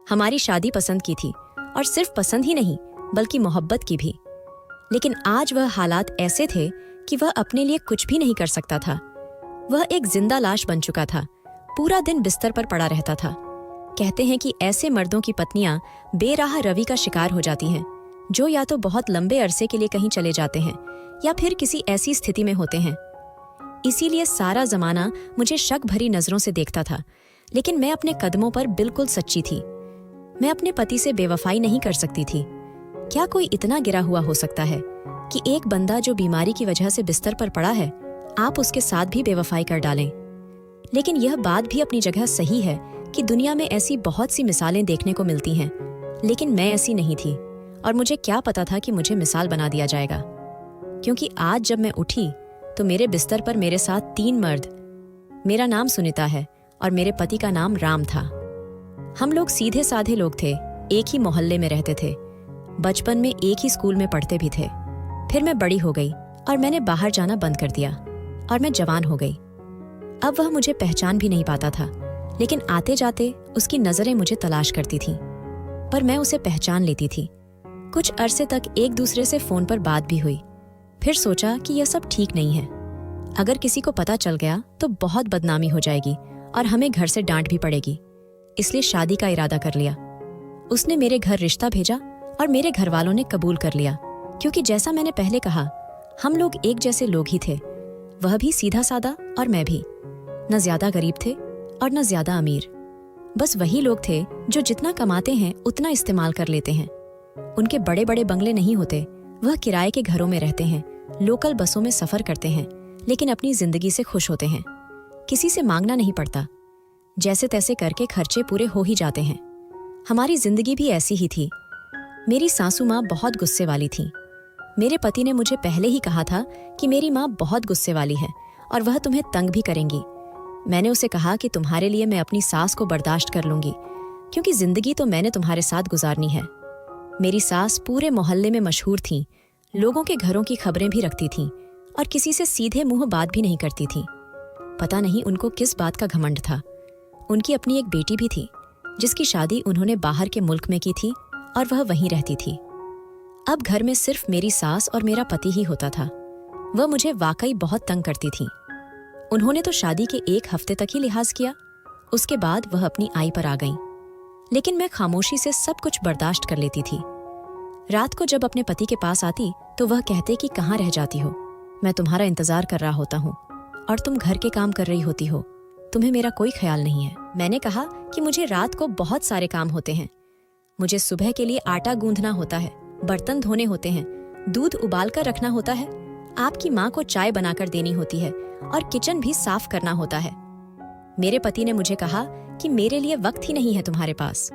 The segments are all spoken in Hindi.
हमारी शादी पसंद की थी, और सिर्फ पसंद ही नहीं बल्कि मोहब्बत की भी। लेकिन आज वह हालात ऐसे थे कि वह अपने लिए कुछ भी नहीं कर सकता था। वह एक जिंदा लाश बन चुका था, पूरा दिन बिस्तर पर पड़ा रहता था। कहते हैं कि ऐसे मर्दों की पत्नियां बेराह रवि का शिकार हो जाती हैं, जो या तो बहुत लंबे अरसे के लिए कहीं चले जाते हैं या फिर किसी ऐसी स्थिति में होते हैं। इसीलिए सारा जमाना मुझे शक भरी नजरों से देखता था, लेकिन मैं अपने कदमों पर बिल्कुल सच्ची थी। मैं अपने पति से बेवफाई नहीं कर सकती थी। क्या कोई इतना गिरा हुआ हो सकता है कि एक बंदा जो बीमारी की वजह से बिस्तर पर पड़ा है, आप उसके साथ भी बेवफाई कर डालें? लेकिन यह बात भी अपनी जगह सही है कि दुनिया में ऐसी बहुत सी मिसालें देखने को मिलती हैं, लेकिन मैं ऐसी नहीं थी, और मुझे क्या पता था कि मुझे मिसाल बना दिया जाएगा। क्योंकि आज जब मैं उठी तो मेरे बिस्तर पर मेरे साथ 3 मर्द। मेरा नाम सुनीता है और मेरे पति का नाम राम था। हम लोग सीधे साधे लोग थे, एक ही मोहल्ले में रहते थे, बचपन में एक ही स्कूल में पढ़ते भी थे। फिर मैं बड़ी हो गई और मैंने बाहर जाना बंद कर दिया और मैं जवान हो गई। अब वह मुझे पहचान भी नहीं पाता था, लेकिन आते जाते उसकी नजरें मुझे तलाश करती थीं, पर मैं उसे पहचान लेती थी। कुछ अरसे तक एक दूसरे से फोन पर बात भी हुई। फिर सोचा कि यह सब ठीक नहीं है। अगर किसी को पता चल गया तो बहुत बदनामी हो जाएगी और हमें घर से डांट भी पड़ेगी। इसलिए शादी का इरादा कर लिया। उसने मेरे घर रिश्ता भेजा और मेरे घर वालों ने कबूल कर लिया, क्योंकि जैसा मैंने पहले कहा, हम लोग एक जैसे लोग ही थे। वह भी सीधा सादा और मैं भी। न ज्यादा गरीब थे और न ज्यादा अमीर। बस वही लोग थे जो जितना कमाते हैं उतना इस्तेमाल कर लेते हैं। उनके बड़े बड़े बंगले नहीं होते, वह किराए के घरों में रहते हैं, लोकल बसों में सफर करते हैं, लेकिन अपनी जिंदगी से खुश होते हैं। किसी से मांगना नहीं पड़ता, जैसे तैसे करके खर्चे पूरे हो ही जाते हैं। हमारी जिंदगी भी ऐसी ही थी। मेरी सासू माँ बहुत गुस्से वाली थी। मेरे पति ने मुझे पहले ही कहा था कि मेरी माँ बहुत गुस्से वाली है और वह तुम्हें तंग भी करेंगी। मैंने उसे कहा कि तुम्हारे लिए मैं अपनी सास को बर्दाश्त कर लूंगी, क्योंकि जिंदगी तो मैंने तुम्हारे साथ गुजारनी है। मेरी सास पूरे मोहल्ले में मशहूर थी, लोगों के घरों की खबरें भी रखती थीं और किसी से सीधे मुंह बात भी नहीं करती थीं। पता नहीं उनको किस बात का घमंड था। उनकी अपनी एक बेटी भी थी, जिसकी शादी उन्होंने बाहर के मुल्क में की थी और वह वहीं रहती थी। अब घर में सिर्फ मेरी सास और मेरा पति ही होता था। वह मुझे वाकई बहुत तंग करती थी। उन्होंने तो शादी के 1 हफ्ते तक ही लिहाज किया, उसके बाद वह अपनी आई पर आ गईं। लेकिन मैं खामोशी से सब कुछ बर्दाश्त कर लेती थी। रात को जब अपने पति के पास आती तो वह कहते कि कहाँ रह जाती हो, मैं तुम्हारा इंतजार कर रहा होता हूँ और तुम घर के काम कर रही होती हो, तुम्हें मेरा कोई ख्याल नहीं है। मैंने कहा कि मुझे रात को बहुत सारे काम होते हैं। मुझे सुबह के लिए आटा गूंथना होता है, बर्तन धोने होते हैं, दूध उबाल कर रखना होता है, आपकी माँ को चाय बनाकर देनी होती है और किचन भी साफ करना होता है। मेरे पति ने मुझे कहा कि मेरे लिए वक्त ही नहीं है तुम्हारे पास।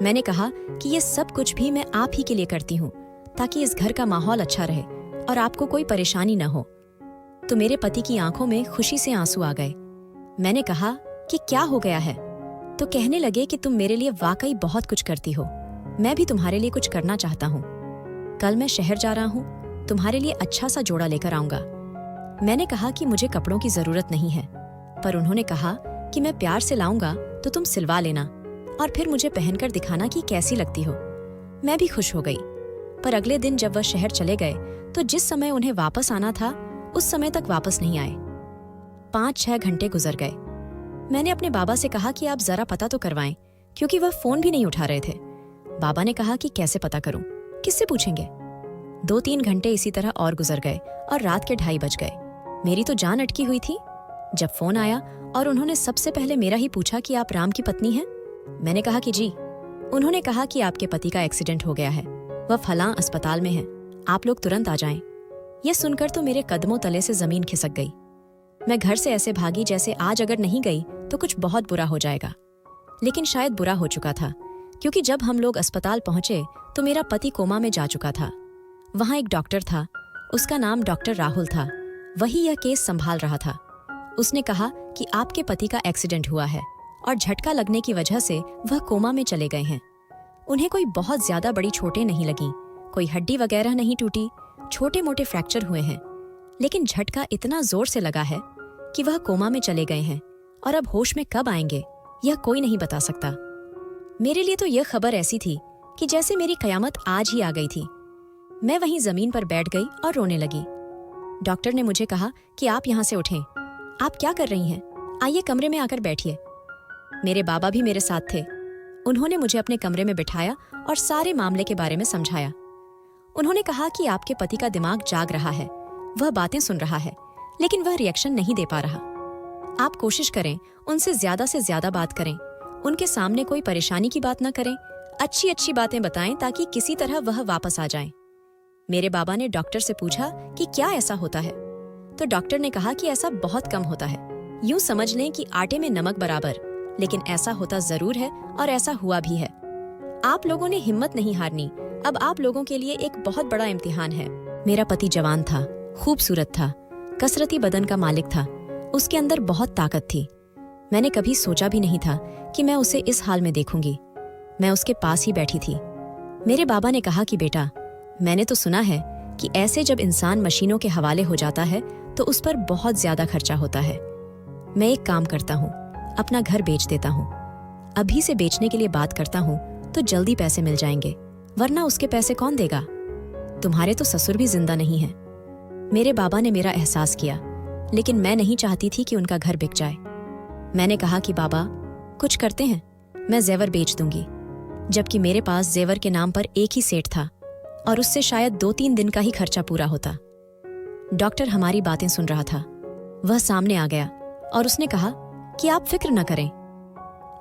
मैंने कहा कि ये सब कुछ भी मैं आप ही के लिए करती हूँ, ताकि इस घर का माहौल अच्छा रहे और आपको कोई परेशानी न हो। तो मेरे पति की आंखों में खुशी से आंसू आ गए। मैंने कहा कि क्या हो गया है? तो कहने लगे कि तुम मेरे लिए वाकई बहुत कुछ करती हो, मैं भी तुम्हारे लिए कुछ करना चाहता हूँ। कल मैं शहर जा रहा हूँ, तुम्हारे लिए अच्छा सा जोड़ा लेकर आऊंगा। मैंने कहा कि मुझे कपड़ों की जरूरत नहीं है, पर उन्होंने कहा कि मैं प्यार से लाऊंगा तो तुम सिलवा लेना और फिर मुझे पहनकर दिखाना कि कैसी लगती हो। मैं भी खुश हो गई। पर अगले दिन जब वह शहर चले गए तो जिस समय उन्हें वापस आना था उस समय तक वापस नहीं आए। 5-6 घंटे गुजर गए। मैंने अपने बाबा से कहा कि आप जरा पता तो करवाएं, क्योंकि वह फोन भी नहीं उठा रहे थे। बाबा ने कहा कि कैसे पता करूं, किससे पूछेंगे। 2-3 घंटे इसी तरह और गुजर गए और रात के 2:30 बज गए। मेरी तो जान अटकी हुई थी। जब फोन आया और उन्होंने सबसे पहले मेरा ही पूछा कि आप राम की पत्नी हैं, मैंने कहा कि जी। उन्होंने कहा कि आपके पति का एक्सीडेंट हो गया है, वह फलां अस्पताल में है, आप लोग तुरंत आ जाएं। यह सुनकर तो मेरे कदमों तले से जमीन खिसक गई। मैं घर से ऐसे भागी जैसे आज अगर नहीं गई तो कुछ बहुत बुरा हो जाएगा। लेकिन शायद बुरा हो चुका था, क्योंकि जब हम लोग अस्पताल पहुंचे तो मेरा पति कोमा में जा चुका था। वहां एक डॉक्टर था, उसका नाम डॉक्टर राहुल था। वही यह केस संभाल रहा था। उसने कहा कि आपके पति का एक्सीडेंट हुआ है और झटका लगने की वजह से वह कोमा में चले गए हैं। उन्हें कोई बहुत ज्यादा बड़ी चोटें नहीं लगीं, कोई हड्डी वगैरह नहीं टूटी, छोटे मोटे फ्रैक्चर हुए हैं, लेकिन झटका इतना जोर से लगा है कि वह कोमा में चले गए हैं और अब होश में कब आएंगे यह कोई नहीं बता सकता। मेरे लिए तो यह खबर ऐसी थी कि जैसे मेरी कयामत आज ही आ गई थी। मैं वहीं जमीन पर बैठ गई और रोने लगी। डॉक्टर ने मुझे कहा कि आप यहाँ से उठें। आप क्या कर रही हैं? आइए कमरे में आकर बैठिए। मेरे बाबा भी मेरे साथ थे। उन्होंने मुझे अपने कमरे में बिठाया और सारे मामले के बारे में समझाया। उन्होंने कहा कि आपके पति का दिमाग जाग रहा है, वह बातें सुन रहा है, लेकिन वह रिएक्शन नहीं दे पा रहा। आप कोशिश करें, उनसे से ज्यादा बात करें, उनके सामने कोई परेशानी की बात न करें, अच्छी अच्छी बातें बताएं ताकि किसी तरह वह वापस आ जाएं। मेरे बाबा ने डॉक्टर से पूछा कि क्या ऐसा होता है, तो डॉक्टर ने कहा कि ऐसा बहुत कम होता है। यूं समझ लें कि आटे में नमक बराबर, लेकिन ऐसा होता जरूर है और ऐसा हुआ भी है। आप लोगों ने हिम्मत नहीं हारनी। अब आप लोगों के लिए एक बहुत बड़ा इम्तिहान है। मेरा पति जवान था, खूबसूरत था, कसरती बदन का मालिक था, उसके अंदर बहुत ताकत थी। मैंने कभी सोचा भी नहीं था कि मैं उसे इस हाल में देखूंगी। मैं उसके पास ही बैठी थी। मेरे बाबा ने कहा कि बेटा, मैंने तो सुना है कि ऐसे जब इंसान मशीनों के हवाले हो जाता है तो उस पर बहुत ज्यादा खर्चा होता है। मैं एक काम करता हूँ, अपना घर बेच देता हूँ। अभी से बेचने के लिए बात करता हूँ तो जल्दी पैसे मिल जाएंगे, वरना उसके पैसे कौन देगा? तुम्हारे तो ससुर भी जिंदा नहीं है। मेरे बाबा ने मेरा एहसास किया, लेकिन मैं नहीं चाहती थी कि उनका घर बिक जाए। मैंने कहा कि बाबा, कुछ करते हैं, मैं जेवर बेच दूंगी। जबकि मेरे पास जेवर के नाम पर एक ही सेठ था और उससे शायद 2-3 दिन का ही खर्चा पूरा होता। डॉक्टर हमारी बातें सुन रहा था। वह सामने आ गया और उसने कहा कि आप फिक्र न करें।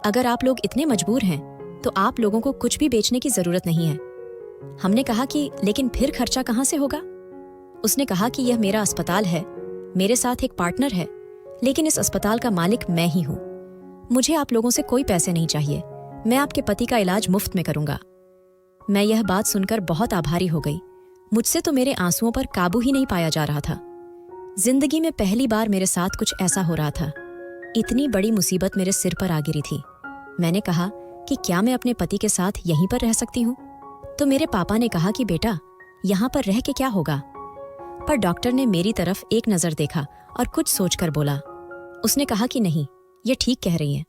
अगर आप लोग इतने मजबूर हैं तो आप लोगों को कुछ भी बेचने की जरूरत नहीं है। हमने कहा कि लेकिन फिर खर्चा कहां से होगा? उसने कहा कि यह मेरा अस्पताल है, मेरे साथ एक पार्टनर है, लेकिन इस अस्पताल का मालिक मैं ही हूं। मुझे आप लोगों से कोई पैसे नहीं चाहिए। मैं आपके पति का इलाज मुफ्त में करूंगा। मैं यह बात सुनकर बहुत आभारी हो गई। मुझसे तो मेरे आंसुओं पर काबू ही नहीं पाया जा रहा था। जिंदगी में पहली बार मेरे साथ कुछ ऐसा हो रहा था। इतनी बड़ी मुसीबत मेरे सिर पर आ गिरी थी। मैंने कहा कि क्या मैं अपने पति के साथ यहीं पर रह सकती हूँ? तो मेरे पापा ने कहा कि बेटा, यहाँ पर रह के क्या होगा? पर डॉक्टर ने मेरी तरफ एक नजर देखा और कुछ सोचकर बोला। उसने कहा कि नहीं, ये ठीक कह रही हैं।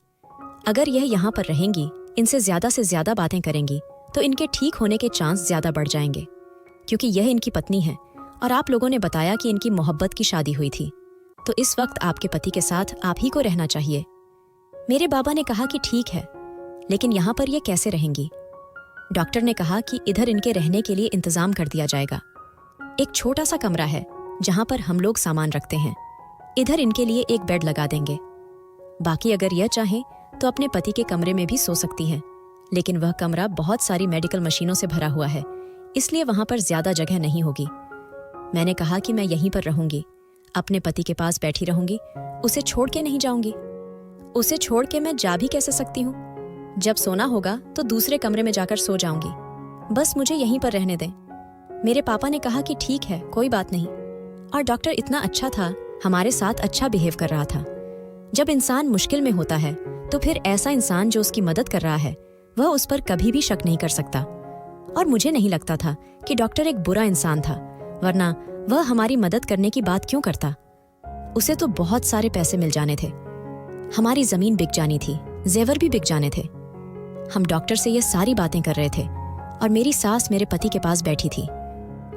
अगर यह यहाँ पर रहेंगी, इनसे से ज्यादा बातें करेंगी, तो इनके ठीक होने के चांस ज्यादा बढ़ जाएंगे, क्योंकि यह इनकी पत्नी है और आप लोगों ने बताया कि इनकी मोहब्बत की शादी हुई थी, तो इस वक्त आपके पति के साथ आप ही को रहना चाहिए। मेरे बाबा ने कहा कि ठीक है, लेकिन यहाँ पर ये कैसे रहेंगी? डॉक्टर ने कहा कि इधर इनके रहने के लिए इंतजाम कर दिया जाएगा। एक छोटा सा कमरा है जहाँ पर हम लोग सामान रखते हैं। इधर इनके लिए एक बेड लगा देंगे। बाकी अगर यह चाहें तो अपने पति के कमरे में भी सो सकती हैं, लेकिन वह कमरा बहुत सारी मेडिकल मशीनों से भरा हुआ है, इसलिए वहां पर ज्यादा जगह नहीं होगी। मैंने कहा कि मैं यहीं पर रहूंगी, अपने पति के पास बैठी रहूंगी, उसे छोड़ के नहीं जाऊंगी। उसे छोड़ के मैं जा भी कैसे सकती हूँ? जब सोना होगा तो दूसरे कमरे में जाकर सो जाऊंगी। बस मुझे यहीं पर रहने दें। मेरे पापा ने कहा कि ठीक है, कोई बात नहीं। और डॉक्टर इतना अच्छा था, हमारे साथ अच्छा बिहेव कर रहा था। जब इंसान मुश्किल में होता है तो फिर ऐसा इंसान जो उसकी मदद कर रहा है, वह उस पर कभी भी शक नहीं कर सकता। और मुझे नहीं लगता था कि डॉक्टर एक बुरा इंसान था, वरना वह हमारी मदद करने की बात क्यों करता? उसे तो बहुत सारे पैसे मिल जाने थे, हमारी जमीन बिक जानी थी, जेवर भी बिक जाने थे। हम डॉक्टर से ये सारी बातें कर रहे थे और मेरी सास मेरे पति के पास बैठी थी।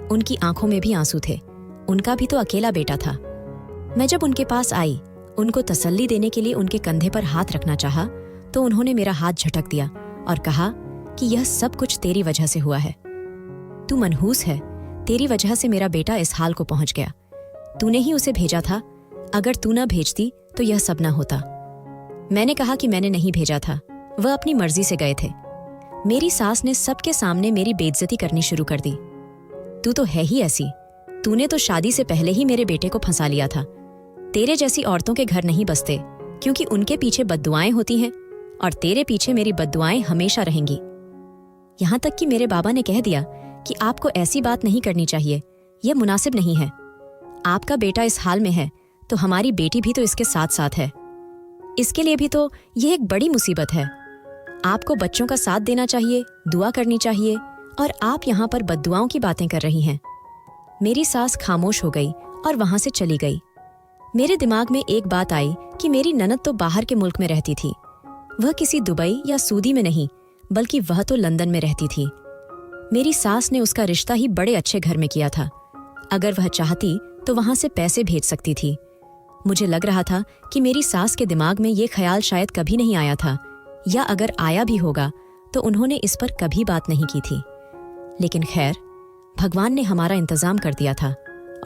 उनकी आंखों में भी आंसू थे, उनका भी तो अकेला बेटा था। मैं जब उनके पास आई, उनको तसल्ली देने के लिए उनके कंधे पर हाथ रखना चाहा, तो उन्होंने मेरा हाथ झटक दिया और कहा कि यह सब कुछ तेरी वजह से हुआ है। तू मनहूस है, तेरी वजह से मेरा बेटा इस हाल को पहुंच गया। तूने ही उसे भेजा था, अगर तू न भेजती तो यह सब न होता। मैंने कहा कि मैंने नहीं भेजा था, वह अपनी मर्जी से गए थे। मेरी सास ने सबके सामने मेरी बेइज्जती करनी शुरू कर दी। तू तो है ही ऐसी, तूने तो शादी से पहले ही मेरे बेटे को फंसा लिया था। तेरे जैसी औरतों के घर नहीं बसते, क्योंकि उनके पीछे बद्दुआएं होती हैं और तेरे पीछे मेरी बद्दुआएं हमेशा रहेंगी। यहाँ तक कि मेरे बाबा ने कह दिया कि आपको ऐसी बात नहीं करनी चाहिए, यह मुनासिब नहीं है। आपका बेटा इस हाल में है तो हमारी बेटी भी तो इसके साथ साथ है। इसके लिए भी तो यह एक बड़ी मुसीबत है। आपको बच्चों का साथ देना चाहिए, दुआ करनी चाहिए, और आप यहाँ पर बद्दुआओं की बातें कर रही हैं। मेरी सास खामोश हो गई और वहां से चली गई। मेरे दिमाग में एक बात आई कि मेरी ननद तो बाहर के मुल्क में रहती थी। वह किसी दुबई या सऊदी में नहीं, बल्कि वह तो लंदन में रहती थी। मेरी सास ने उसका रिश्ता ही बड़े अच्छे घर में किया था। अगर वह चाहती तो वहां से पैसे भेज सकती थी। मुझे लग रहा था कि मेरी सास के दिमाग में ये ख्याल शायद कभी नहीं आया था, या अगर आया भी होगा तो उन्होंने इस पर कभी बात नहीं की थी। लेकिन खैर, भगवान ने हमारा इंतजाम कर दिया था,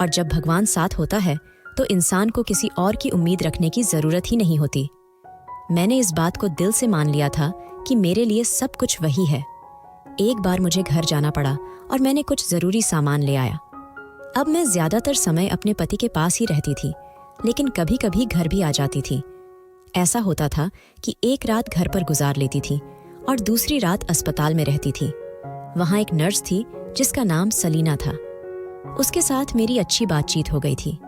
और जब भगवान साथ होता है तो इंसान को किसी और की उम्मीद रखने की जरूरत ही नहीं होती। मैंने इस बात को दिल से मान लिया था कि मेरे लिए सब कुछ वही है। एक बार मुझे घर जाना पड़ा और मैंने कुछ जरूरी सामान ले आया। अब मैं ज्यादातर समय अपने पति के पास ही रहती थी, लेकिन कभी कभी घर भी आ जाती थी। ऐसा होता था कि एक रात घर पर गुजार लेती थी और दूसरी रात अस्पताल में रहती थी। वहां एक नर्स थी जिसका नाम सलीना था। उसके साथ मेरी अच्छी बातचीत हो गई थी।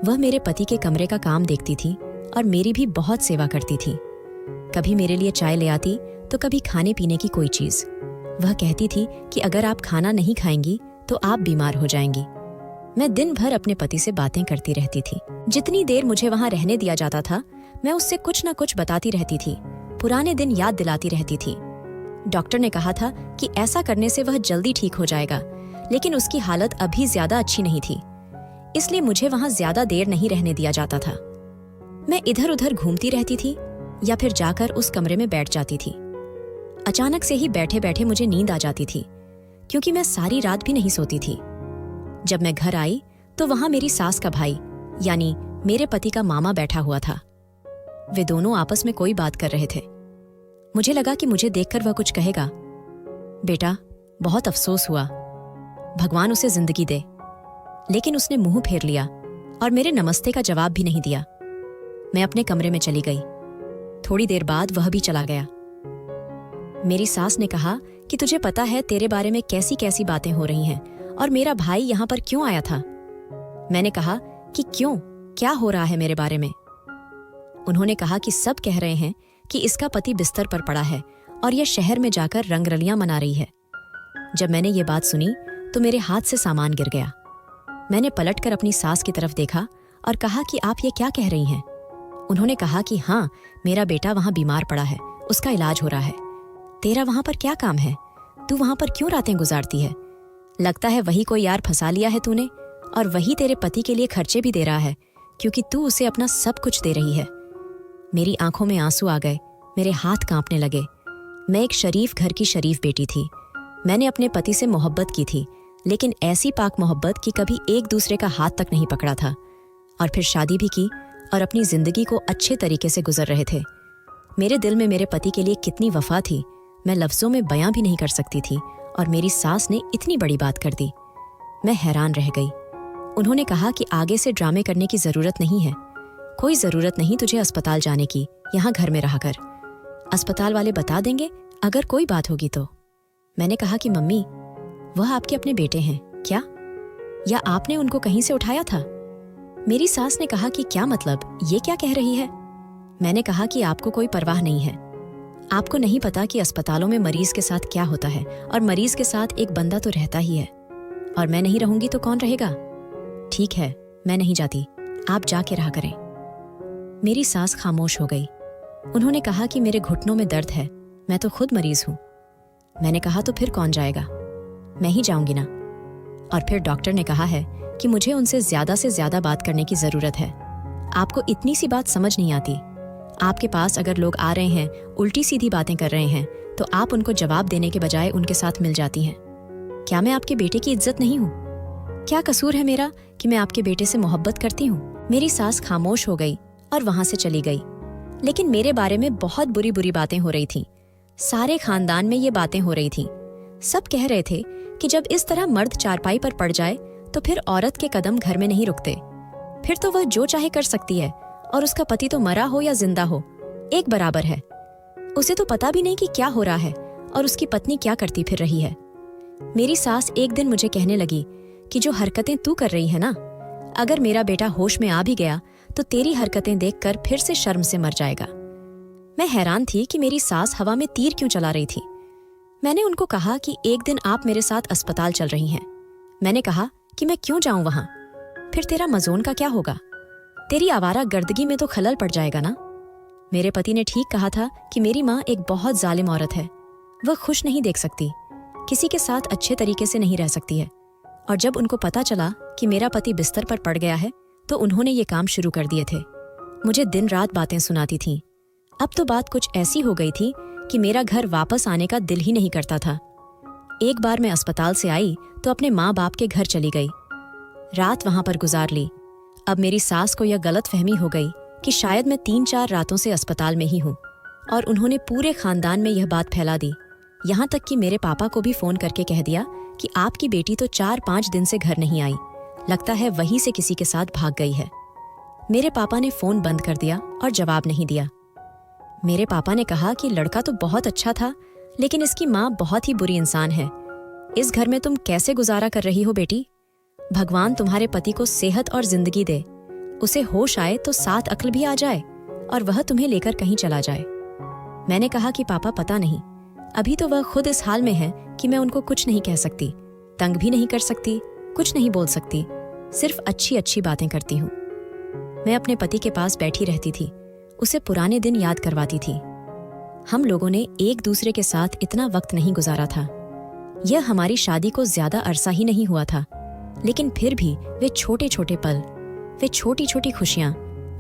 वह मेरे पति के कमरे का काम देखती थी और मेरी भी बहुत सेवा करती थी। कभी मेरे लिए चाय ले आती तो कभी खाने पीने की कोई चीज। वह कहती थी कि अगर आप खाना नहीं खाएंगी तो आप बीमार हो जाएंगी। मैं दिन भर अपने पति से बातें करती रहती थी। जितनी देर मुझे वहां रहने दिया जाता था, मैं उससे कुछ न कुछ बताती रहती थी, पुराने दिन याद दिलाती रहती थी। डॉक्टर ने कहा था कि ऐसा करने से वह जल्दी ठीक हो जाएगा, लेकिन उसकी हालत अभी ज्यादा अच्छी नहीं थी, इसलिए मुझे वहां ज्यादा देर नहीं रहने दिया जाता था। मैं इधर उधर घूमती रहती थी या फिर जाकर उस कमरे में बैठ जाती थी। अचानक से ही बैठे बैठे मुझे नींद आ जाती थी, क्योंकि मैं सारी रात भी नहीं सोती थी। जब मैं घर आई तो वहां मेरी सास का भाई यानी मेरे पति का मामा बैठा हुआ था। वे दोनों आपस में कोई बात कर रहे थे। मुझे लगा कि मुझे देखकर वह कुछ कहेगा। बेटा, बहुत अफसोस हुआ, भगवान उसे जिंदगी दे। लेकिन उसने मुंह फेर लिया और मेरे नमस्ते का जवाब भी नहीं दिया। मैं अपने कमरे में चली गई। थोड़ी देर बाद वह भी चला गया। मेरी सास ने कहा कि तुझे पता है तेरे बारे में कैसी कैसी बातें हो रही हैं और मेरा भाई यहां पर क्यों आया था। मैंने कहा कि क्यों, क्या हो रहा है मेरे बारे में। उन्होंने कहा कि सब कह रहे हैं कि इसका पति बिस्तर पर पड़ा है और यह शहर में जाकर रंगरलियां मना रही है। जब मैंने ये बात सुनी तो मेरे हाथ से सामान गिर गया। मैंने पलटकर अपनी सास की तरफ देखा और कहा कि आप ये क्या कह रही हैं। उन्होंने कहा कि हाँ, मेरा बेटा वहां बीमार पड़ा है, उसका इलाज हो रहा है। तेरा वहां पर क्या काम है? तू वहां पर क्यों रातें गुजारती है? लगता है वही कोई यार फंसा लिया है तूने, और वही तेरे पति के लिए खर्चे भी दे रहा है, क्योंकि तू उसे अपना सब कुछ दे रही है। मेरी आंखों में आंसू आ गए, मेरे हाथ कांपने लगे। मैं एक शरीफ घर की शरीफ बेटी थी। मैंने अपने पति से मोहब्बत की थी, लेकिन ऐसी पाक मोहब्बत कि कभी एक दूसरे का हाथ तक नहीं पकड़ा था। और फिर शादी भी की और अपनी जिंदगी को अच्छे तरीके से गुजर रहे थे। मेरे दिल में मेरे पति के लिए कितनी वफा थी, मैं लफ्जों में बयां भी नहीं कर सकती थी, और मेरी सास ने इतनी बड़ी बात कर दी। मैं हैरान रह गई। उन्होंने कहा कि आगे से ड्रामे करने की जरूरत नहीं है। कोई जरूरत नहीं तुझे अस्पताल जाने की, यहाँ घर में रहा कर। अस्पताल वाले बता देंगे अगर कोई बात होगी तो। मैंने कहा कि मम्मी, वह आपके अपने बेटे हैं क्या, या आपने उनको कहीं से उठाया था? मेरी सास ने कहा कि क्या मतलब, ये क्या कह रही है? मैंने कहा कि आपको कोई परवाह नहीं है। आपको नहीं पता कि अस्पतालों में मरीज के साथ क्या होता है, और मरीज के साथ एक बंदा तो रहता ही है, और मैं नहीं रहूंगी तो कौन रहेगा? ठीक है, मैं नहीं जाती, आप जाके रहा करें। मेरी सास खामोश हो गई। उन्होंने कहा कि मेरे घुटनों में दर्द है, मैं तो खुद मरीज हूं। मैंने कहा तो फिर कौन जाएगा, मैं ही जाऊंगी ना। और फिर डॉक्टर ने कहा है कि मुझे उनसे ज्यादा से ज्यादा बात करने की जरूरत है। आपको इतनी सी बात समझ नहीं आती। आपके पास अगर लोग आ रहे हैं, उल्टी सीधी बातें कर रहे हैं, तो आप उनको जवाब देने के बजाय उनके साथ मिल जाती हैं। क्या मैं आपके बेटे की इज्जत नहीं हूँ? क्या कसूर है मेरा कि मैं आपके बेटे से मोहब्बत करती हूँ? मेरी सास खामोश हो गई और वहां से चली गई। लेकिन मेरे बारे में बहुत बुरी बुरी बातें हो रही थीं। सारे खानदान में ये बातें हो रही थीं। सब कह रहे थे कि जब इस तरह मर्द चारपाई पर पड़ जाए तो फिर औरत के कदम घर में नहीं रुकते। फिर तो वह जो चाहे कर सकती है, और उसका पति तो मरा हो या जिंदा हो, एक बराबर है। उसे तो पता भी नहीं कि क्या हो रहा है और उसकी पत्नी क्या करती फिर रही है। मेरी सास एक दिन मुझे कहने लगी कि जो हरकतें तू कर रही है ना, अगर मेरा बेटा होश में आ भी गया तो तेरी हरकतें देखकर फिर से शर्म से मर जाएगा। मैं हैरान थी कि मेरी सास हवा में तीर क्यों चला रही थी। मैंने उनको कहा कि एक दिन आप मेरे साथ अस्पताल चल रही हैं। मैंने कहा कि मैं क्यों जाऊं वहां, फिर तेरा मजोन का क्या होगा? तेरी आवारा गर्दगी में तो खलल पड़ जाएगा ना। मेरे पति ने ठीक कहा था कि मेरी माँ एक बहुत जालिम औरत है। वह खुश नहीं देख सकती, किसी के साथ अच्छे तरीके से नहीं रह सकती है। और जब उनको पता चला कि मेरा पति बिस्तर पर पड़ गया है तो उन्होंने ये काम शुरू कर दिए थे। मुझे दिन रात बातें सुनाती थीं। अब तो बात कुछ ऐसी हो गई थी कि मेरा घर वापस आने का दिल ही नहीं करता था। एक बार मैं अस्पताल से आई तो अपने माँ बाप के घर चली गई। रात वहां पर गुजार ली। अब मेरी सास को यह गलतफहमी हो गई कि शायद मैं 3-4 रातों से अस्पताल में ही हूँ, और उन्होंने पूरे खानदान में यह बात फैला दी। यहाँ तक कि मेरे पापा को भी फोन करके कह दिया कि आपकी बेटी तो 4-5 दिन से घर नहीं आई, लगता है वहीं से किसी के साथ भाग गई है। मेरे पापा ने फोन बंद कर दिया और जवाब नहीं दिया। मेरे पापा ने कहा कि लड़का तो बहुत अच्छा था, लेकिन इसकी माँ बहुत ही बुरी इंसान है। इस घर में तुम कैसे गुजारा कर रही हो बेटी? भगवान तुम्हारे पति को सेहत और जिंदगी दे, उसे होश आए तो साथ अक्ल भी आ जाए और वह तुम्हें लेकर कहीं चला जाए। मैंने कहा कि पापा पता नहीं, अभी तो वह खुद इस हाल में है कि मैं उनको कुछ नहीं कह सकती, तंग भी नहीं कर सकती, कुछ नहीं बोल सकती, सिर्फ अच्छी अच्छी बातें करती हूँ। मैं अपने पति के पास बैठी रहती थी, उसे पुराने दिन याद करवाती थी। हम लोगों ने एक दूसरे के साथ इतना वक्त नहीं गुजारा था। यह हमारी शादी को ज्यादा अरसा ही नहीं हुआ था, लेकिन फिर भी वे छोटे छोटे पल, वे छोटी छोटी खुशियां,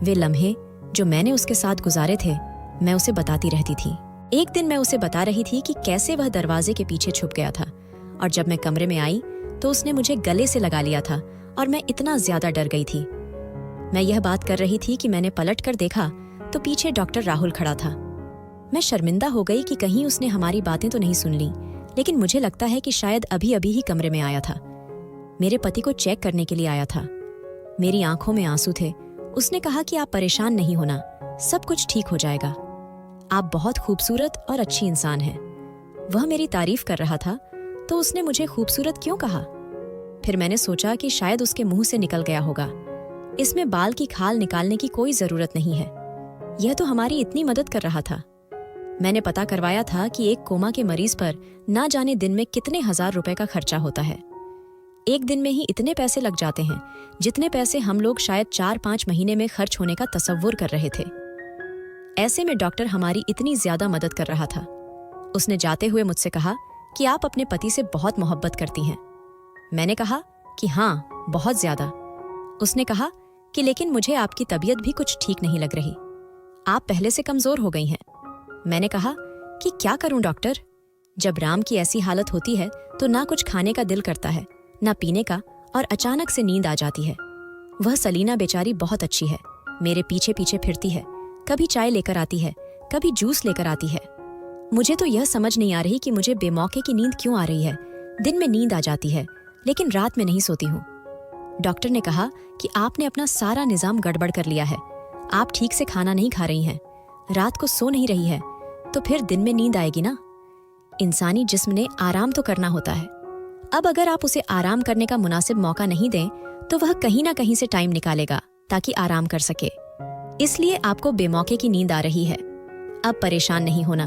वे लम्हे जो मैंने उसके साथ गुजारे थे, मैं उसे बताती रहती थी। एक दिन मैं उसे बता रही थी कि कैसे वह दरवाजे के पीछे छुप गया था, और जब मैं कमरे में आई तो उसने मुझे गले से लगा लिया था और मैं इतना ज्यादा डर गई थी। मैं यह बात कर रही थी कि मैंने पलट कर देखा तो पीछे डॉक्टर राहुल खड़ा था। मैं शर्मिंदा हो गई कि कहीं उसने हमारी बातें तो नहीं सुन ली, लेकिन मुझे लगता है कि शायद अभी अभी ही कमरे में आया था। मेरे पति को चेक करने के लिए आया था। मेरी आंखों में आंसू थे। उसने कहा कि आप परेशान नहीं होना, सब कुछ ठीक हो जाएगा, आप बहुत खूबसूरत और अच्छी इंसान हैं। वह मेरी तारीफ कर रहा था तो उसने मुझे खूबसूरत क्यों कहा? फिर मैंने सोचा कि शायद उसके मुंह से निकल गया होगा, इसमें बाल की खाल निकालने की कोई जरूरत नहीं है, यह तो हमारी इतनी मदद कर रहा था। मैंने पता करवाया था कि एक कोमा के मरीज पर ना जाने दिन में कितने हजार रुपए का खर्चा होता है। एक दिन में ही इतने पैसे लग जाते हैं जितने पैसे हम लोग शायद 4-5 महीने में खर्च होने का तसव्वुर कर रहे थे। ऐसे में डॉक्टर हमारी इतनी ज्यादा मदद कर रहा था। उसने जाते हुए मुझसे कहा कि आप अपने पति से बहुत मोहब्बत करती हैं। मैंने कहा कि हाँ, बहुत ज्यादा। उसने कहा कि लेकिन मुझे आपकी तबीयत भी कुछ ठीक नहीं लग रही, आप पहले से कमजोर हो गई हैं। मैंने कहा कि क्या करूं डॉक्टर, जब राम की ऐसी हालत होती है तो ना कुछ खाने का दिल करता है ना पीने का, और अचानक से नींद आ जाती है। वह सलीना बेचारी बहुत अच्छी है, मेरे पीछे पीछे फिरती है, कभी चाय लेकर आती है, कभी जूस लेकर आती है। मुझे तो यह समझ नहीं आ रही कि मुझे बेमौके की नींद क्यों आ रही है। दिन में नींद आ जाती है लेकिन रात में नहीं सोती हूँ। डॉक्टर ने कहा कि आपने अपना सारा निजाम गड़बड़ कर लिया है, आप ठीक से खाना नहीं खा रही हैं, रात को सो नहीं रही है, तो फिर दिन में नींद आएगी ना। इंसानी जिस्म ने आराम तो करना होता है। अब अगर आप उसे आराम करने का मुनासिब मौका नहीं दें तो वह कहीं ना कहीं से टाइम निकालेगा ताकि आराम कर सके। इसलिए आपको बेमौके की नींद आ रही है, अब परेशान नहीं होना।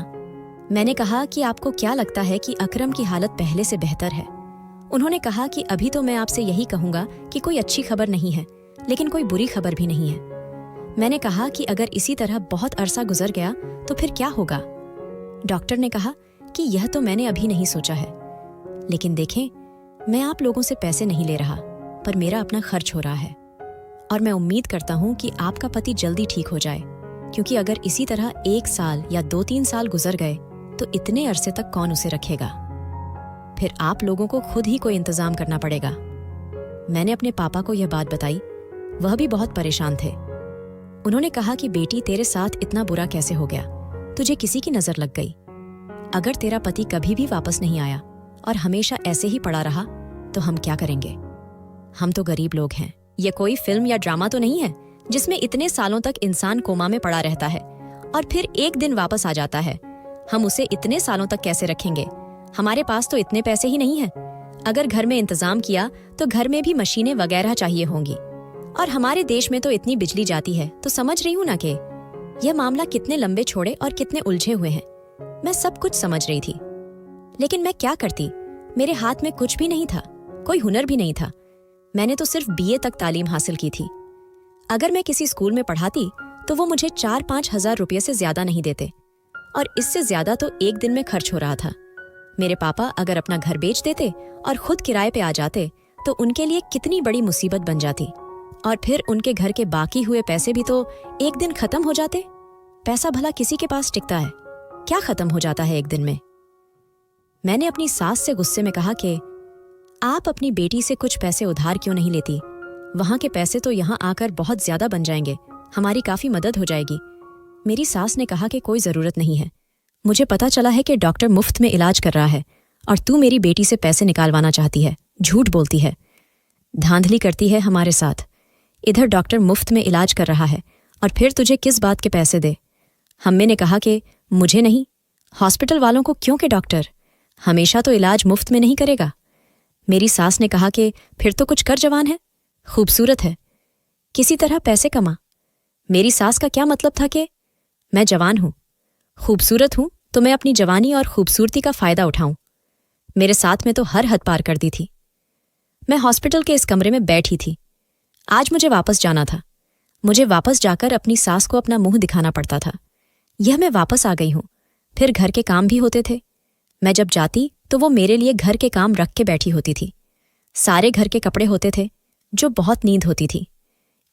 मैंने कहा कि आपको क्या लगता है कि अकरम की हालत पहले से बेहतर है? उन्होंने कहा कि अभी तो मैं आपसे यही कहूंगा कि कोई अच्छी खबर नहीं है, लेकिन कोई बुरी खबर भी नहीं है। मैंने कहा कि अगर इसी तरह बहुत अरसा गुजर गया तो फिर क्या होगा? डॉक्टर ने कहा कि यह तो मैंने अभी नहीं सोचा है, लेकिन देखें, मैं आप लोगों से पैसे नहीं ले रहा, पर मेरा अपना खर्च हो रहा है, और मैं उम्मीद करता हूं कि आपका पति जल्दी ठीक हो जाए, क्योंकि अगर इसी तरह 1 साल या 2-3 साल गुजर गए तो इतने अरसे तक कौन उसे रखेगा? फिर आप लोगों को खुद ही कोई इंतजाम करना पड़ेगा। मैंने अपने पापा को यह बात बताई, वह भी बहुत परेशान थे। उन्होंने कहा कि बेटी, तेरे साथ इतना बुरा कैसे हो गया? तुझे किसी की नजर लग गई? अगर तेरा पति कभी भी वापस नहीं आया और हमेशा ऐसे ही पड़ा रहा तो हम क्या करेंगे? हम तो गरीब लोग हैं। यह कोई फिल्म या ड्रामा तो नहीं है जिसमें इतने सालों तक इंसान कोमा में पड़ा रहता है और फिर एक दिन वापस आ जाता है। हम उसे इतने सालों तक कैसे रखेंगे? हमारे पास तो इतने पैसे ही नहीं हैं। अगर घर में इंतजाम किया तो घर में भी मशीनें वगैरह चाहिए होंगी, और हमारे देश में तो इतनी बिजली जाती है, तो समझ रही हूँ ना कि यह मामला कितने लंबे छोड़े और कितने उलझे हुए हैं। मैं सब कुछ समझ रही थी, लेकिन मैं क्या करती? मेरे हाथ में कुछ भी नहीं था, कोई हुनर भी नहीं था। मैंने तो सिर्फ BA तक तालीम हासिल की थी। अगर मैं किसी स्कूल में पढ़ाती तो वो मुझे 4-5 हजार रुपये से ज्यादा नहीं देते, और इससे ज्यादा तो एक दिन में खर्च हो रहा था। मेरे पापा अगर अपना घर बेच देते और खुद किराए पे आ जाते तो उनके लिए कितनी बड़ी मुसीबत बन जाती, और फिर उनके घर के बाकी हुए पैसे भी तो एक दिन खत्म हो जाते। पैसा भला किसी के पास टिकता है, क्या खत्म हो जाता है एक दिन में। मैंने अपनी सास से गुस्से में कहा कि आप अपनी बेटी से कुछ पैसे उधार क्यों नहीं लेती? वहां के पैसे तो यहाँ आकर बहुत ज्यादा बन जाएंगे, हमारी काफी मदद हो जाएगी। मेरी सास ने कहा कि कोई जरूरत नहीं है, मुझे पता चला है कि डॉक्टर मुफ्त में इलाज कर रहा है और तू मेरी बेटी से पैसे निकालवाना चाहती है, झूठ बोलती है, धांधली करती है हमारे साथ। इधर डॉक्टर मुफ्त में इलाज कर रहा है और फिर तुझे किस बात के पैसे दे? हम्मे ने कहा कि मुझे नहीं, हॉस्पिटल वालों को, क्यों कि डॉक्टर हमेशा तो इलाज मुफ्त में नहीं करेगा। मेरी सास ने कहा कि फिर तो कुछ कर जवान है, खूबसूरत है, किसी तरह पैसे कमा। मेरी सास का क्या मतलब था कि मैं जवान हूं, खूबसूरत हूं, तो मैं अपनी जवानी और खूबसूरती का फायदा उठाऊं। मेरे साथ में तो हर हद पार कर दी थी। मैं हॉस्पिटल के इस कमरे में बैठी थी। आज मुझे वापस जाना था। मुझे वापस जाकर अपनी सास को अपना मुंह दिखाना पड़ता था। यह मैं वापस आ गई हूं। फिर घर के काम भी होते थे। मैं जब जाती तो वो मेरे लिए घर के काम रख के बैठी होती थी। सारे घर के कपड़े होते थे, जो बहुत नींद होती थी।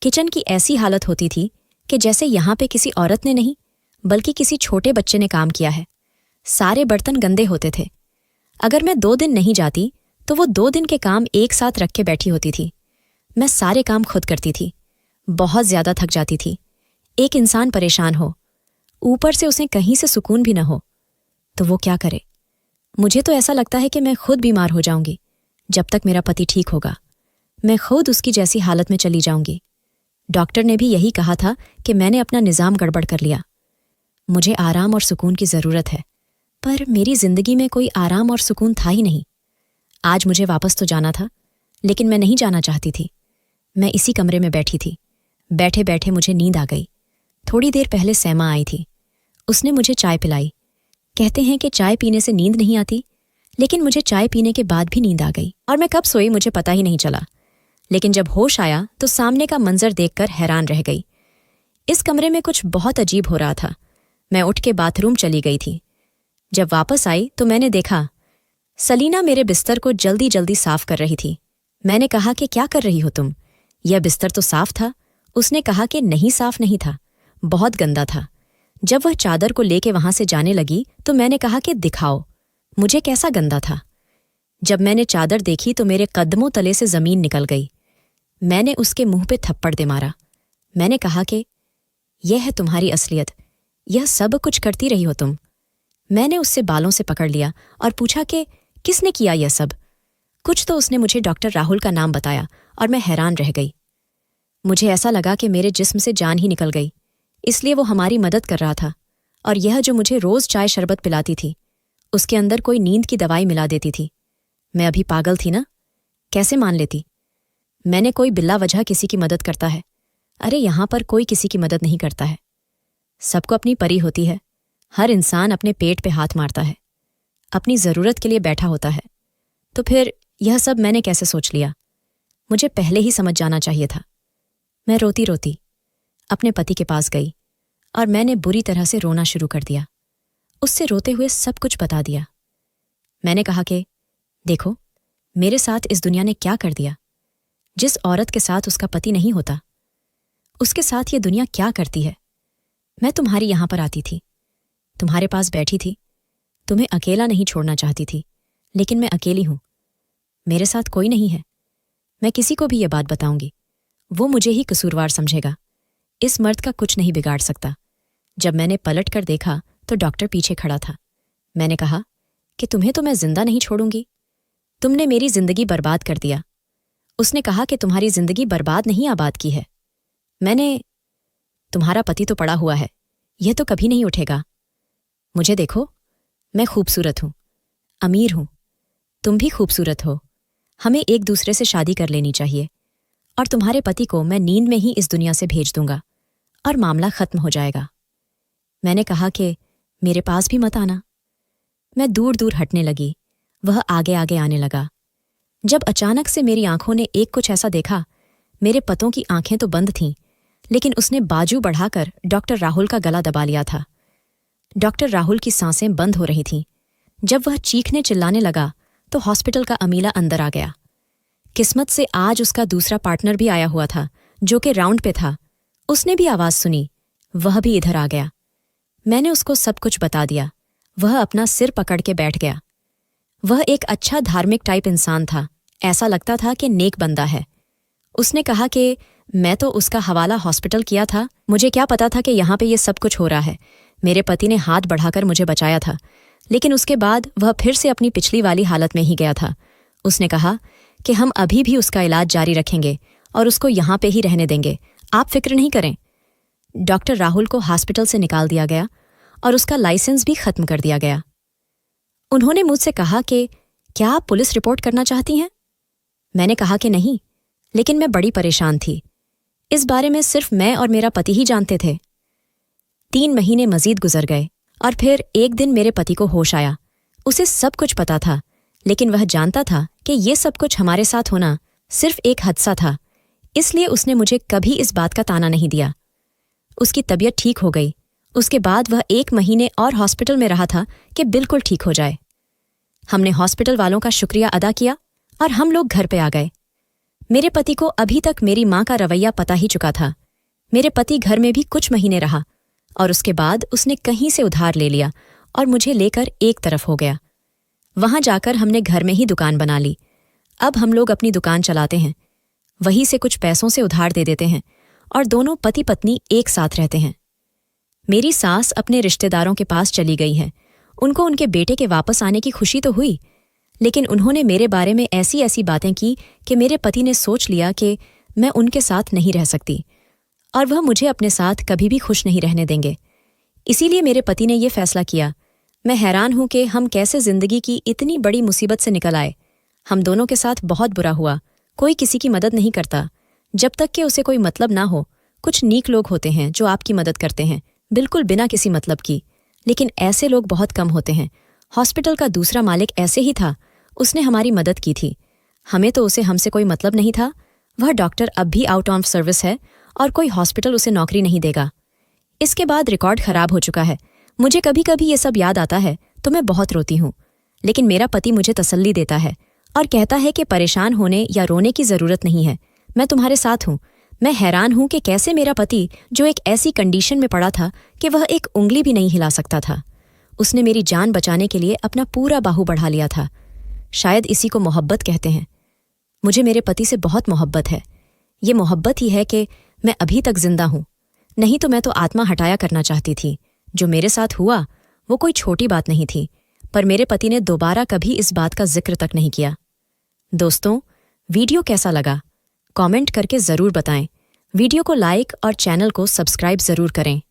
किचन की ऐसी हालत होती थी कि जैसे यहां पे किसी औरत ने नहीं बल्कि किसी छोटे बच्चे ने काम किया है। सारे बर्तन गंदे होते थे। अगर मैं 2 दिन नहीं जाती तो वो 2 दिन के काम एक साथ रख के बैठी होती थी। मैं सारे काम खुद करती थी। बहुत ज्यादा थक जाती थी। एक इंसान परेशान हो, ऊपर से उसे कहीं से सुकून भी न हो, तो वो क्या करे? मुझे तो ऐसा लगता है कि मैं खुद बीमार हो जाऊंगी जब तक मेरा पति ठीक होगा। मैं खुद उसकी जैसी हालत में चली जाऊंगी। डॉक्टर ने भी यही कहा था कि मैंने अपना निजाम गड़बड़ कर लिया। मुझे आराम और सुकून की जरूरत है, पर मेरी जिंदगी में कोई आराम और सुकून था ही नहीं। आज मुझे वापस तो जाना था, लेकिन मैं नहीं जाना चाहती थी। मैं इसी कमरे में बैठी थी। बैठे बैठे मुझे नींद आ गई। थोड़ी देर पहले सैमा आई थी। उसने मुझे चाय पिलाई। कहते हैं कि चाय पीने से नींद नहीं आती, लेकिन मुझे चाय पीने के बाद भी नींद आ गई और मैं कब सोई मुझे पता ही नहीं चला। लेकिन जब होश आया तो सामने का मंजर देखकर हैरान रह गई। इस कमरे में कुछ बहुत अजीब हो रहा था। मैं उठ के बाथरूम चली गई थी। जब वापस आई तो मैंने देखा सलीना मेरे बिस्तर को जल्दी जल्दी साफ कर रही थी। मैंने कहा कि क्या कर रही हो तुम? यह बिस्तर तो साफ था। उसने कहा कि नहीं, साफ नहीं था, बहुत गंदा था। जब वह चादर को लेके वहां से जाने लगी तो मैंने कहा कि दिखाओ मुझे कैसा गंदा था। जब मैंने चादर देखी तो मेरे कदमों तले से जमीन निकल गई। मैंने उसके मुंह पे थप्पड़ दे मारा। मैंने कहा कि यह है तुम्हारी असलियत, यह सब कुछ करती रही हो तुम। मैंने उससे बालों से पकड़ लिया और पूछा कि किसने किया यह सब? कुछ तो उसने मुझे डॉक्टर राहुल का नाम बताया और मैं हैरान रह गई। मुझे ऐसा लगा कि मेरे जिस्म से जान ही निकल गई। इसलिए वो हमारी मदद कर रहा था, और यह जो मुझे रोज चाय शरबत पिलाती थी, उसके अंदर कोई नींद की दवाई मिला देती थी। मैं अभी पागल थी ना? कैसे मान लेती? मैंने कोई बिल्ला वजह किसी की मदद करता है? अरे यहां पर कोई किसी की मदद नहीं करता है। सबको अपनी परी होती है। हर इंसान अपने पेट पे हाथ मारता है, अपनी जरूरत के लिए बैठा होता है। तो फिर यह सब मैंने कैसे सोच लिया? मुझे पहले ही समझ जाना चाहिए था। मैं रोती रोती अपने पति के पास गई और मैंने बुरी तरह से रोना शुरू कर दिया। उससे रोते हुए सब कुछ बता दिया। मैंने कहा कि देखो मेरे साथ इस दुनिया ने क्या कर दिया। जिस औरत के साथ उसका पति नहीं होता, उसके साथ ये दुनिया क्या करती है। मैं तुम्हारी यहां पर आती थी, तुम्हारे पास बैठी थी, तुम्हें अकेला नहीं छोड़ना चाहती थी, लेकिन मैं अकेली हूं। मेरे साथ कोई नहीं है। मैं किसी को भी ये बात बताऊंगी, वो मुझे ही कसूरवार समझेगा। इस मर्द का कुछ नहीं बिगाड़ सकता। जब मैंने पलट कर देखा तो डॉक्टर पीछे खड़ा था। मैंने कहा कि तुम्हें तो मैं जिंदा नहीं छोड़ूंगी, तुमने मेरी जिंदगी बर्बाद कर दिया। उसने कहा कि तुम्हारी जिंदगी बर्बाद नहीं आबाद की है। मैंने, तुम्हारा पति तो पड़ा हुआ है, यह तो कभी नहीं उठेगा। मुझे देखो, मैं खूबसूरत हूं, अमीर हूं, तुम भी खूबसूरत हो। हमें एक दूसरे से शादी कर लेनी चाहिए, और तुम्हारे पति को मैं नींद में ही इस दुनिया से भेज दूंगा और मामला खत्म हो जाएगा। मैंने कहा कि मेरे पास भी मत आना। मैं दूर दूर हटने लगी, वह आगे आगे आने लगा। जब अचानक से मेरी आंखों ने एक कुछ ऐसा देखा, मेरे पतों की आंखें तो बंद थीं, लेकिन उसने बाजू बढ़ाकर डॉक्टर राहुल का गला दबा लिया था। डॉक्टर राहुल की सांसें बंद हो रही थीं, जब वह चीखने चिल्लाने लगा तो हॉस्पिटल का अमीला अंदर आ गया। किस्मत से आज उसका दूसरा पार्टनर भी आया हुआ था जो कि राउंड पे था। उसने भी आवाज सुनी, वह भी इधर आ गया। मैंने उसको सब कुछ बता दिया। वह अपना सिर पकड़ के बैठ गया। वह एक अच्छा धार्मिक टाइप इंसान था, ऐसा लगता था कि नेक बंदा है। उसने कहा कि मैं तो उसका हवाला हॉस्पिटल किया था, मुझे क्या पता था कि यहाँ पे ये सब कुछ हो रहा है। मेरे पति ने हाथ बढ़ाकर मुझे बचाया था, लेकिन उसके बाद वह फिर से अपनी पिछली वाली हालत में ही गया था। उसने कहा कि हम अभी भी उसका इलाज जारी रखेंगे और उसको यहाँ पे ही रहने देंगे, आप फिक्र नहीं करें। डॉक्टर राहुल को हॉस्पिटल से निकाल दिया गया और उसका लाइसेंस भी खत्म कर दिया गया। उन्होंने मुझसे कहा कि क्या आप पुलिस रिपोर्ट करना चाहती हैं? मैंने कहा कि नहीं, लेकिन मैं बड़ी परेशान थी। इस बारे में सिर्फ मैं और मेरा पति ही जानते थे। 3 महीने मजीद गुजर गए और फिर एक दिन मेरे पति को होश आया। उसे सब कुछ पता था, लेकिन वह जानता था कि ये सब कुछ हमारे साथ होना सिर्फ एक हादसा था, इसलिए उसने मुझे कभी इस बात का ताना नहीं दिया। उसकी तबीयत ठीक हो गई। उसके बाद वह 1 महीने और हॉस्पिटल में रहा था कि बिल्कुल ठीक हो जाए। हमने हॉस्पिटल वालों का शुक्रिया अदा किया और हम लोग घर पे आ गए। मेरे पति को अभी तक मेरी माँ का रवैया पता ही चुका था। मेरे पति घर में भी कुछ महीने रहा और उसके बाद उसने कहीं से उधार ले लिया और मुझे लेकर एक तरफ हो गया। वहां जाकर हमने घर में ही दुकान बना ली। अब हम लोग अपनी दुकान चलाते हैं, वहीं से कुछ पैसों से उधार दे देते हैं और दोनों पति पत्नी एक साथ रहते हैं। मेरी सास अपने रिश्तेदारों के पास चली गई है। उनको उनके बेटे के वापस आने की खुशी तो हुई, लेकिन उन्होंने मेरे बारे में ऐसी ऐसी बातें की कि मेरे पति ने सोच लिया कि मैं उनके साथ नहीं रह सकती और वह मुझे अपने साथ कभी भी खुश नहीं रहने देंगे। इसीलिए मेरे पति ने यह फैसला किया। मैं हैरान हूं कि हम कैसे जिंदगी की इतनी बड़ी मुसीबत से निकल आए। हम दोनों के साथ बहुत बुरा हुआ। कोई किसी की मदद नहीं करता जब तक कि उसे कोई मतलब ना हो। कुछ नीक लोग होते हैं जो आपकी मदद करते हैं, बिल्कुल बिना किसी मतलब की, लेकिन ऐसे लोग बहुत कम होते हैं। हॉस्पिटल का दूसरा मालिक ऐसे ही था, उसने हमारी मदद की थी। हमें तो उसे हमसे कोई मतलब नहीं था। वह डॉक्टर अब भी आउट ऑफ सर्विस है और कोई हॉस्पिटल उसे नौकरी नहीं देगा। इसके बाद रिकॉर्ड खराब हो चुका है। मुझे कभी कभी ये सब याद आता है तो मैं बहुत रोती हूँ, लेकिन मेरा पति मुझे तसल्ली देता है और कहता है कि परेशान होने या रोने की जरूरत नहीं है, मैं तुम्हारे साथ हूँ। मैं हैरान हूं कि कैसे मेरा पति, जो एक ऐसी कंडीशन में पड़ा था कि वह एक उंगली भी नहीं हिला सकता था, उसने मेरी जान बचाने के लिए अपना पूरा बाहु बढ़ा लिया था। शायद इसी को मोहब्बत कहते हैं। मुझे मेरे पति से बहुत मोहब्बत है। ये मोहब्बत ही है कि मैं अभी तक जिंदा हूं, नहीं तो मैं तो आत्मा हटाया करना चाहती थी। जो मेरे साथ हुआ वो कोई छोटी बात नहीं थी, पर मेरे पति ने दोबारा कभी इस बात का जिक्र तक नहीं किया। दोस्तों, वीडियो कैसा लगा कमेंट करके जरूर बताएं। वीडियो को लाइक और चैनल को सब्सक्राइब जरूर करें।